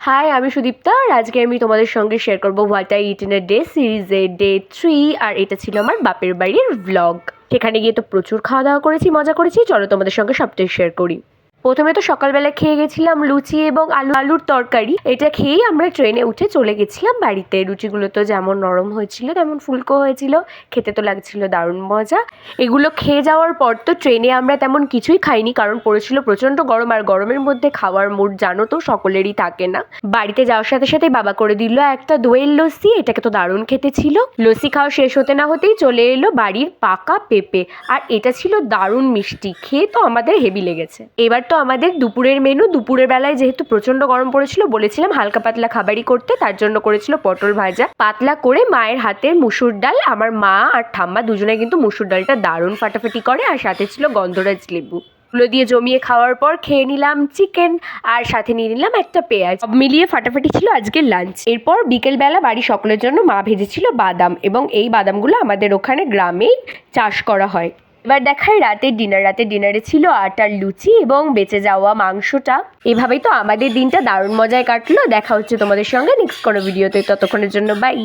High, আমি সুদীপ্তা আর আজকে আমি তোমাদের সঙ্গে শেয়ার করবো what I it in a day সিরিজের ডে 3। আর এটা ছিল আমার বাপের বাড়ির ভ্লগ। সেখানে গিয়ে তো প্রচুর খাওয়া দাওয়া করেছি, মজা করেছি। চলো তোমাদের সঙ্গে সবটাই শেয়ার করি। প্রথমে তো সকালবেলা খেয়ে গেছিলাম লুচি এবং আলুর তরকারি। এটা খেয়েই আমরা ট্রেনে উঠে চলে গেছিলাম বাড়িতে। লুচিগুলো তো যেমন নরম হয়েছিল তেমন ফুলকো হয়েছিল, খেতে তো লাগছিল দারুণ মজা। এগুলো খেয়ে যাওয়ার পর তো ট্রেনে আমরা তেমন কিছুই খাইনি, কারণ পড়েছিল প্রচণ্ড গরম, আর গরমের মধ্যে খাওয়ার মুড জানো তো সকলেরই থাকে না। বাড়িতে যাওয়ার সাথে সাথে বাবা করে দিল একটা দইয়ের লস্যি। এটাকে তো দারুণ খেতে ছিল। লস্যি খাওয়া শেষ হতে না হতেই চলে এলো বাড়ির পাকা পেঁপে, আর এটা ছিল দারুণ মিষ্টি। খেয়ে তো আমাদের হেভি লেগেছে। এবার তো আমাদের দুপুরের মেনু। দুপুরের বেলায় যেহেতু প্রচণ্ড গরম পড়েছিল, বলেছিলাম হালকা পাতলা খাবারই করতে, তার জন্য করেছিল পটল ভাজা পাতলা করে। মায়ের হাতের মুসুর ডাল, আমার মা আর ঠাম্মা দুজনে কিন্তু মুসুর ডালটা দারুণ ফাটাফাটি করে, আর সাথে ছিল গন্ধরাজ লেবু। গুলো দিয়ে জমিয়ে খাওয়ার পর খেয়ে নিলাম চিকেন, আর সাথে নিয়ে নিলাম একটা পেঁয়াজ। সব মিলিয়ে ফাটাফাটি ছিল আজকের লাঞ্চ। এরপর বিকেলবেলা বাড়ি সকলের জন্য মা ভেজেছিল বাদাম, এবং এই বাদামগুলো আমাদের ওখানে গ্রামেই চাষ করা হয়। এবার দেখাই রাতের ডিনার। রাতের ডিনারে ছিল আটার লুচি এবং বেঁচে যাওয়া মাংসটা। এভাবেই তো আমাদের দিনটা দারুণ মজায় কাটলো। দেখা হচ্ছে তোমাদের সঙ্গে নেক্সট কোনো ভিডিওতে। ততক্ষণের জন্য বাই।